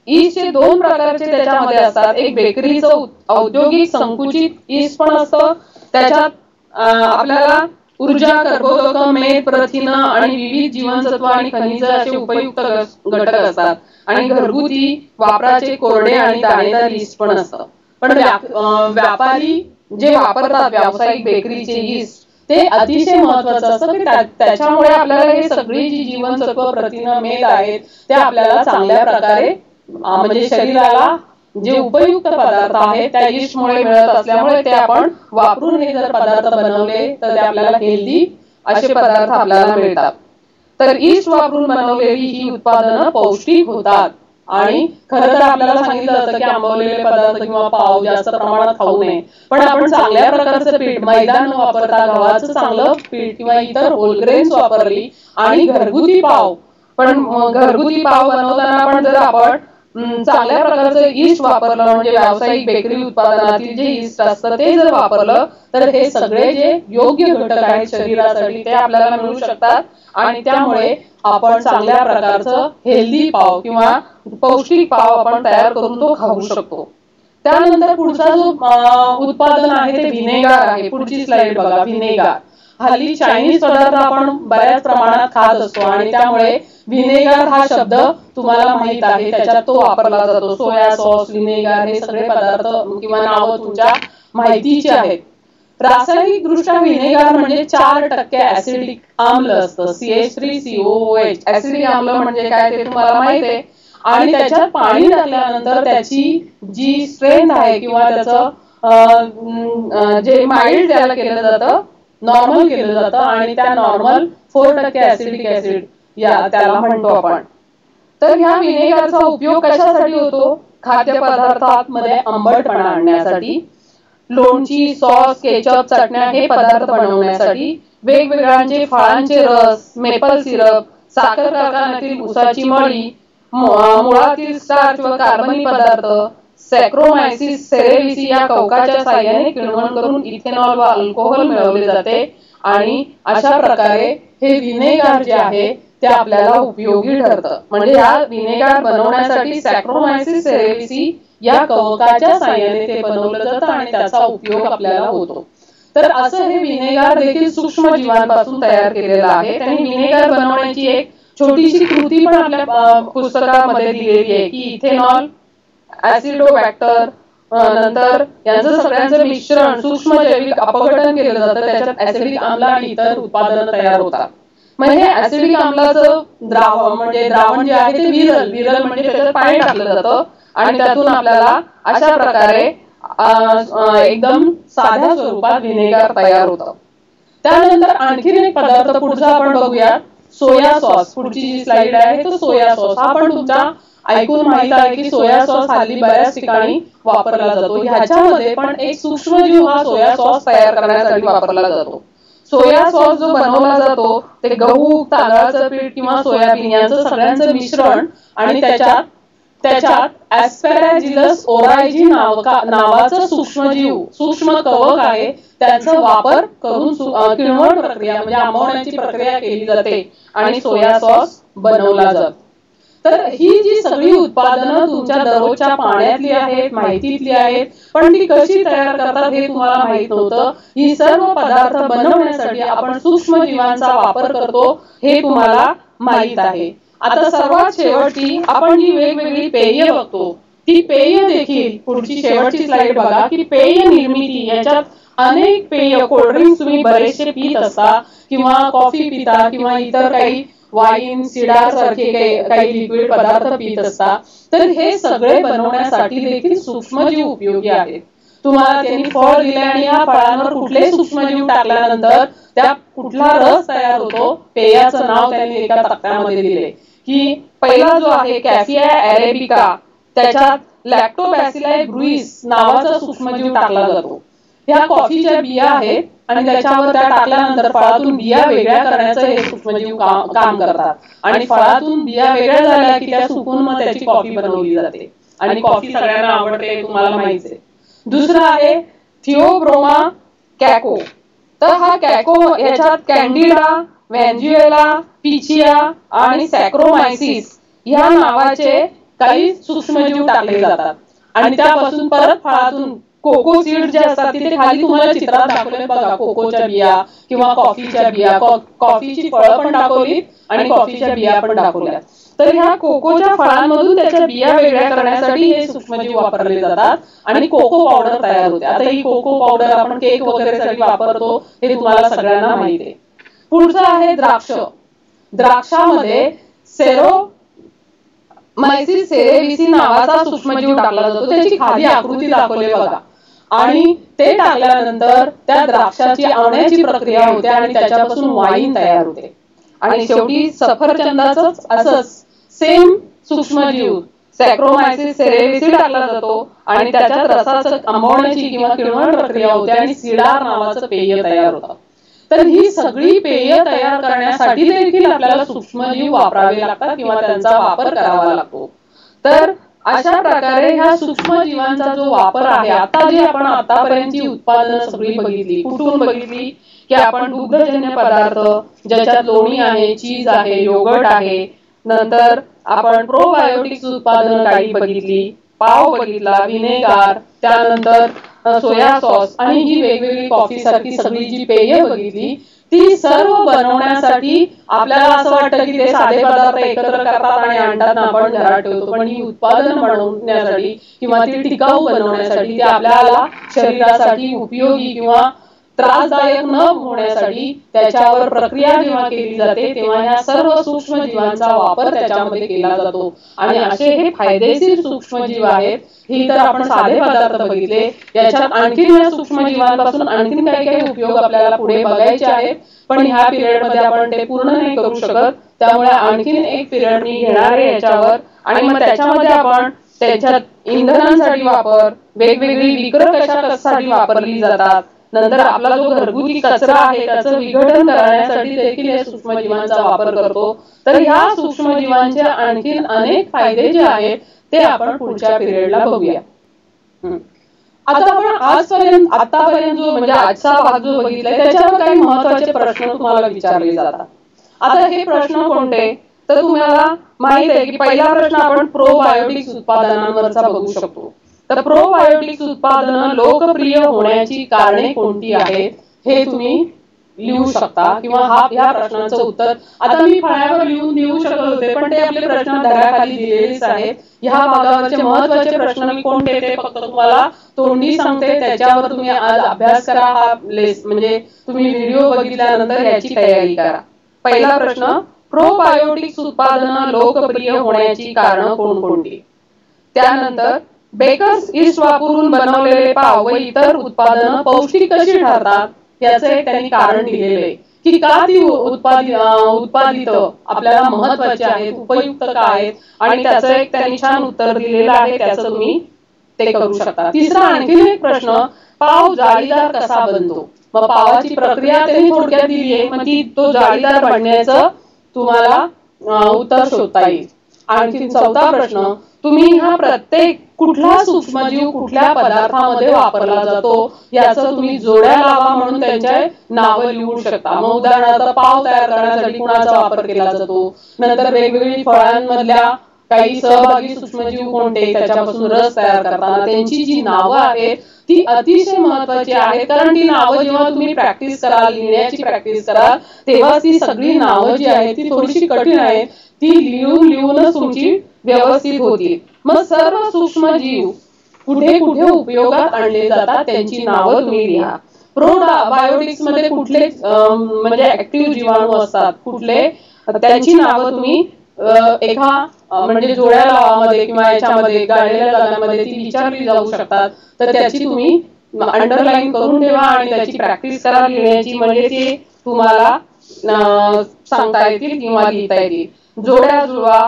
ईस्टचे 2 प्रकारचे त्याच्यामध्ये असतात. एक बेकरीचं औद्योगिक संकुचित ईस्ट पण असतं, त्याच्यात आपल्याला ऊर्जा, कर्बोदक, मेद, प्रथिन आणि विविध जीवनसत्व आणि खनिज असे उपयुक्त घटक असतात आणि घरगुती वापराचे कोरडे आणि दाणेदार ईस्ट पण असतं. पण व्यापारी जे वापरतात व्यावसायिक बेकरीचे ईस्ट ते अतिशय महत्वाचं असतं की त्याच्यामुळे आपल्याला हे सगळी जी जीवनसत्व, प्रथिन, मेद आहेत ते आपल्याला चांगल्या प्रकारे म्हणजे शरीराला जे उपयुक्त पदार्थ आहेत त्या ईस्टमुळे मिळत असल्यामुळे ते आपण वापरून हे जर पदार्थ बनवले तर ते आपल्याला हेल्दी असे पदार्थ आपल्याला मिळतात. तर ईस्ट वापरून बनवलेली ही उत्पादनं पौष्टिक होतात आणि खरं तर आपल्याला सांगितलं जातं की आंबवलेले पदार्थ किंवा पाव जास्त प्रमाणात खाऊ नये, पण आपण चांगल्या प्रकारचं पीठ, मैदा न वापरता गव्हाचं चांगलं पीठ किंवा इतर होलग्रेन्स वापरली आणि घरगुती पाव बनवताना पण जर आपण चांगल्या प्रकारचं ईस्ट वापरलं म्हणजे व्यावसायिक बेकरी उत्पादनातील जे ईस्ट असतं ते जर वापरलं तर हे सगळे जे योग्य घटक आहेत शरीरासाठी ते आपल्याला मिळू शकतात आणि त्यामुळे आपण चांगल्या प्रकारचं हेल्दी पाव किंवा पौष्टिक पाव आपण तयार करून तो खाऊ शकतो. त्यानंतर पुढचा जो उत्पादन आहे ते व्हिनेगार आहे. पुढची स्लाइड बघा. व्हिनेगार हल्ली चायनीज पदार्थ आपण बऱ्याच प्रमाणात खात असतो आणि त्यामुळे व्हिनेगार हा शब्द तुम्हाला माहित आहे, त्याच्यात तो वापरला जातो. सोया सॉस, व्हिनेगार हे सगळे पदार्थ किंवा नावं तुमच्या माहितीची आहेत. रासायनिक दृष्ट्या व्हिनेगार म्हणजे 4% ऍसिडिक आम्ल असतं, CH3COOH. ऍसिडिक आम्ल म्हणजे काय ते तुम्हाला माहित आहे आणि त्याच्यात पाणी टाकल्यानंतर त्याची जी स्ट्रेंथ आहे किंवा त्याचं जे माइल्ड त्याला केलं जातं, नॉर्मल केलं जातं आणि त्या नॉर्मल 4% ऍसिडिक ऍसिड त्याला म्हणतो आपण. तर ह्या व्हिनेगारचा उपयोग कशासाठी होतो? खाद्यपदार्थांमध्ये आंबटपणा आणण्यासाठी, लोणची, सॉस, केचप, चटण्या हे पदार्थ बनवण्यासाठी, वेगवेगळ्या फळांचे रस, मेपल सिरप, साखर कारखान्यातील ऊसाची मळी, मुळातील स्टार्च व कार्बनी पदार्थ, सॅक्रोमायसिस सेरेविसी या कवकाच्या साहाय्याने किण्वन करून इथेनॉल व अल्कोहोल मिळवले जाते आणि अशा प्रकारे हे व्हिनेगार जे आहे ते आपल्याला उपयोगी ठरतं. म्हणजे या व्हिनेगार बनवण्यासाठी सॅक्रोमायसिस सेरेविसी या कवकाच्या साहाय्याने ते बनवलं जातं आणि त्याचा उपयोग आपल्याला होतो. तर असं हे व्हिनेगार देखील सूक्ष्म जीवांपासून तयार केलेलं आहे. त्यांनी व्हिनेगार बनवण्याची एक छोटीशी कृती पण आपल्या पुस्तकामध्ये दिलेली आहे की इथेनॉल, ऍसिडोबॅक्टर, नंतर यांचं सगळ्यांचं मिश्रण सूक्ष्म जैविक अपघटन केलं जातं, त्याच्यात ऍसिडिक आम्ल आणि इतर उत्पादनं तयार होतात. मग हे ऍसिडिक आम्लाचं द्रावण जे आहे ते विरल म्हणजे त्याच्यात पाणी टाकलं जातं आणि त्यातून आपल्याला अशा प्रकारे एकदम साध्या स्वरूपात व्हिनेगार तयार होतं. त्यानंतर आणखीन एक पदार्थ पुढचा आपण बघूया, सोया सॉस. पुढची जी स्लाइड आहे तो सोया सॉस. हा पण तुमचा ऐकून माहित आहे की सोया सॉस हल्ली बऱ्याच ठिकाणी वापरला जातो. ह्याच्यामध्ये पण एक सूक्ष्मजीव हा सोया सॉस तयार करण्यासाठी वापरला जातो. सोया सॉस जो बनवला जातो ते गहू, तांदळाचं पीठ किंवा सोयाबीन यांचं सगळ्यांचं मिश्रण आणि त्याच्यात ऍस्पॅराजिलस ओरायजी नावाचं सूक्ष्म कवक आहे त्यांचा वापर करून किण्वन प्रक्रिया म्हणजे आंबवण्याची प्रक्रिया केली जाते आणि सोया सॉस बनवला जातो. तर ही जी सगळी उत्पादनं तुमच्या दररोजच्या पाण्यातली आहेत, माहितीतली आहेत, पण ती कशी तयार करतात हे तुम्हाला माहित नव्हतं. ही सर्व पदार्थ बनवण्यासाठी आपण सूक्ष्म जीवांचा वापर करतो हे तुम्हाला माहित आहे. आता सर्वात शेवटची आपण जी वेगवेगळी पेय बघतो ती पेय देखील, पुढची शेवटची स्लाइड बघा, की पेय निर्मिती याच्यात अनेक पेय, कोल्ड्रिंक्स तुम्ही बरेचसे पीत असता किंवा कॉफी पिता किंवा इतर काही वाईन, सिडार सारखे काही लिक्विड पदार्थ पीत असता, तर हे सगळे बनवण्यासाठी देखील सूक्ष्मजीव उपयोगी आहेत. तुम्हाला त्यांनी फळ दिले आणि या फळांवर कुठले सूक्ष्मजीव टाकल्यानंतर त्या कुठला रस तयार होतो, पेयाचं नाव त्यांनी एका तक्त्यामध्ये दिले, की पहिला जो आहे कॅफिया अरेबिका, त्याच्यात लॅक्टोबॅसिलाई ब्रुईस नावाचा सूक्ष्मजीव टाकला जातो. ह्या कॉफीच्या बिया आहेत आणि त्याच्यावर त्या टाकल्यानंतर फळातून बिया वेगळ्या करण्याचं हे सूक्ष्मजीव काम करतात आणि फळातून बिया वेगळ्या झाल्या की त्या सुकून मग त्याची कॉफी बनवली जाते आणि कॉफी सगळ्यांना आवडते, तुम्हाला माहिती आहे. दुसरा आहे थिओब्रोमा कॅको. तर हा कॅको याच्यात कॅन्डिडा, व्हॅन्ज्युएला, पिचिया आणि सॅक्रोमायसिस या नावाचे काही सूक्ष्मजीव टाकले जातात आणि त्यापासून परत फळातून कोको सीड जे असतात, तिथे खाली तुम्हाला चित्रात दाखवले बघा, कोकोच्या बिया किंवा कॉफीच्या बिया, कॉफीची फळं पण दाखवली आणि कॉफीच्या बिया पण दाखवल्या. तर ह्या कोकोच्या फळांमधून त्याच्या बिया वेगळ्या करण्यासाठी हे सूक्ष्मजीव वापरले जातात आणि कोको पावडर तयार होते. आता ही कोको पावडर आपण केक वगैरे साठी वापरतो, हे तुम्हाला सगळ्यांना माहिती आहे. पुढचं आहे द्राक्ष. द्राक्षामध्ये सेरोमायसिस सेरेविसी नावाचा सूक्ष्मजीव टाकला जातो. त्याची खाली आकृती दाखवली बघा आणि ते टाकल्यानंतर त्या द्राक्षाची आवण्याची प्रक्रिया होते आणि त्याच्यापासून वाईन तयार होते. आणि शेवटी सफरचंदाच असंच सेम सूक्ष्मजीव सॅक्रोमायसिस सेरेविसी टाकला जातो आणि त्याच्यात रसाचं आंबवण्याची किंवा किण्वन प्रक्रिया होते आणि सिडार नावाचं पेय तयार होतं. तर ही सगळी पेय तयार करण्यासाठी देखील आपल्याला सूक्ष्मजीव वापरावे लागतात किंवा त्यांचा वापर करावा लागतो. तर अशा प्रकारे ह्या सूक्ष्मजीवांचा जो वापर आहे, आता जे आपण आतापर्यंतची उत्पादनं सगळी बघितली, कुठून बघितली, की आपण दुग्धजन्य पदार्थ ज्याच्यात लोणी आहे, चीज आहे, योगर्ट आहे, नंतर आपण प्रोबायोटिक्स उत्पादनं काही बघितली, पाव बघितला, व्हिनेगार, त्यानंतर सोया सॉस आणि ही वेगवेगळी कॉफी सारखी सगळी जी पेय बघितली, ती सर्व बनवण्यासाठी आपल्याला असं वाटतं की ते साधे पदार्थ एकत्र करतात आणि आणतात आपण घरात ठेवतो, पण ही उत्पादन बनवण्यासाठी किंवा ती टिकाऊ बनवण्यासाठी, ती आपल्याला शरीरासाठी उपयोगी किंवा त्रासदायक न होण्यासाठी त्याच्यावर प्रक्रिया जेव्हा केली जाते तेव्हा ह्या सर्व सूक्ष्मजीवांचा वापर त्याच्यामध्ये केला जातो. आणि असे हे फायदेशीर सूक्ष्मजीव आहेत. ही तर आपण साधे पदार्थ बघितले, याच्यात आणखीन या सूक्ष्मजीवांपासून आणखीन काही काही उपयोग आपल्याला पुढे बघायचे आहेत, पण ह्या पिरियड मध्ये आपण ते पूर्ण नाही करू शकत. त्यामुळे आणखीन एक पिरियड मी घेणार आहे याच्यावर आणि मग त्याच्यामध्ये आपण त्याच्यात इंधनांसाठी वापर, वेगवेगळी विकर कशासाठी वापरली जातात, नंतर आपला जो घरगुती कचरा आहे त्याचं विघटन करण्यासाठी देखील या सूक्ष्मजीवांचा वापर करतो. तर ह्या सूक्ष्मजीवांचे आणखीन अनेक फायदे जे आहेत ते आपण पुढच्या पिरियडला बघूया. आता आपण आतापर्यंत जो म्हणजे आजचा भाग जो बघितलाय त्याच्यावर काही महत्त्वाचे प्रश्न तुम्हाला विचारले जातात. आता हे प्रश्न कोणते, तर तुम्हाला माहित आहे की पहिला प्रश्न आपण प्रोबायोटिक्स उत्पादनांवरचा बघू शकतो. तर प्रोबायोटिक्स उत्पादनं लोकप्रिय होण्याची कारणे कोणती आहेत हे तुम्ही लिहू शकता किंवा ह्या प्रश्नाचं उत्तर आता मी फळ्यावर लिहून देऊ शकत होते, पण ते आपले प्रश्न धड्याखाली दिलेलेच आहेत. ह्या भागावरचे महत्त्वाचे प्रश्न मी कोणते ते फक्त तुम्हाला तोंडी सांगते, त्याच्यावर तुम्ही आज अभ्यास करा. हा म्हणजे तुम्ही व्हिडिओ बघितल्यानंतर याची तयारी करा. पहिला प्रश्न, प्रोबायोटिक्स उत्पादनं लोकप्रिय होण्याची कारणं कोणकोणती. त्यानंतर बेकर्स ईस्ट वापरून बनवलेले पाव व इतर उत्पादनं पौष्टिक कशी ठरतात याचं एक त्यांनी कारण दिलेलं आहे, की का ती उत्पादित आपल्याला महत्वाची आहेत, उपयुक्त का आहेत, आणि त्याचं एक त्यांनी छान उत्तर दिलेलं आहे, त्याचं तुम्ही ते करू शकता. तिसरा आणखीन एक प्रश्न, पाव जाळीदार कसा बनतो. मग पावाची प्रक्रिया त्यांनी थोडक्यात दिली आहे, मग ती तो जाळीदार बनण्याचं तुम्हाला उत्तर शोधता येईल. आणखीन चौथा प्रश्न, तुम्ही हा प्रत्येक कुठला सूक्ष्मजीव कुठल्या पदार्थामध्ये वापरला जातो याचं तुम्ही जोड्या लावा म्हणून त्यांचे नावं लिहू शकता. मग उदाहरणार्थ पाव तयार करण्यासाठी कुणाचा वापर केला जातो, नंतर वेगवेगळी फळांमधल्या काही सहभागी सूक्ष्मजीव कोणते, त्याच्यापासून रस तयार करताना त्यांची जी नावं आहेत ती अतिशय महत्वाची आहेत, कारण ती नावं जेव्हा तुम्ही प्रॅक्टिस कराल, लिहिण्याची प्रॅक्टिस कराल, तेव्हा ती सगळी नावं जी आहेत ती थोडीशी कठीण आहेत, ती लिहूनच तुमची व्यवस्थित होतील. मग सर्व सूक्ष्मजीव कुठे कुठे उपयोगात आणले जातात त्यांची नावं तुम्ही लिहा. प्रोबायोटिक्स मध्ये कुठले म्हणजे ऍक्टिव्ह जीवाणू असतात, कुठले त्यांची नावं तुम्ही एका म्हणजे जोड्या लावामध्ये किंवा याच्यामध्ये गाळलेल्या जागांमध्ये ती विचारली जाऊ शकतात. तर त्याची तुम्ही अंडरलाईन करून ठेवा आणि त्याची प्रॅक्टिस करा लिहिण्याची, म्हणजे ती तुम्हाला सांगता येतील किंवा लिहिता येतील. जोड्या जुळवा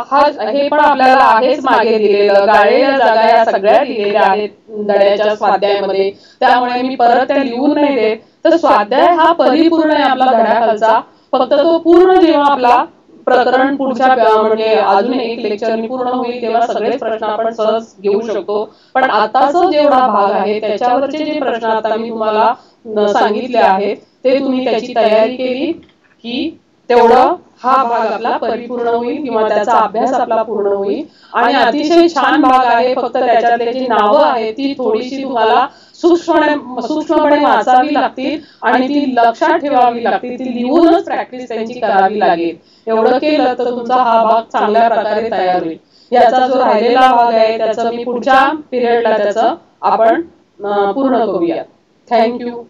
हे पण आपल्याला आहेच मागे दिलेलं, गाळलेल्या जागा या सगळ्या दिलेल्या आहेत धड्याच्या स्वाध्यायामध्ये, त्यामुळे मी परत त्या लिहून नाही देत. तर स्वाध्याय हा परिपूर्ण आहे आपला धड्याखालचा, फक्त तो पूर्ण जेव्हा आपला प्रकरण पुढच्या म्हणजे अजून एक लेक्चरनी पूर्ण होईल तेव्हा सगळेच प्रश्न आपण सहज घेऊ शकतो. पण आताचा जेवढा भाग आहे त्याच्यावरचे जे प्रश्न आता मी तुम्हाला सांगितले आहेत ते तुम्ही त्याची तयारी केली की तेवढं हा भाग आपला परिपूर्ण होईल किंवा त्याचा अभ्यास आपला पूर्ण होईल. आणि अतिशय छान भाग आहे, फक्त त्याच्यातले जी नावं आहेत ती थोडीशी तुम्हाला सूक्ष्मपणे वाचावी लागतील आणि ती लक्षात ठेवावी लागतील, ती लिहूनच प्रॅक्टिस त्यांची करावी लागेल. एवढं केलं तर तुमचा हा भाग चांगल्या प्रकारे तयार होईल. याचा जो राहिलेला भाग आहे त्याचं मी पुढच्या पिरियडला त्याचं आपण पूर्ण करूया. थँक्यू.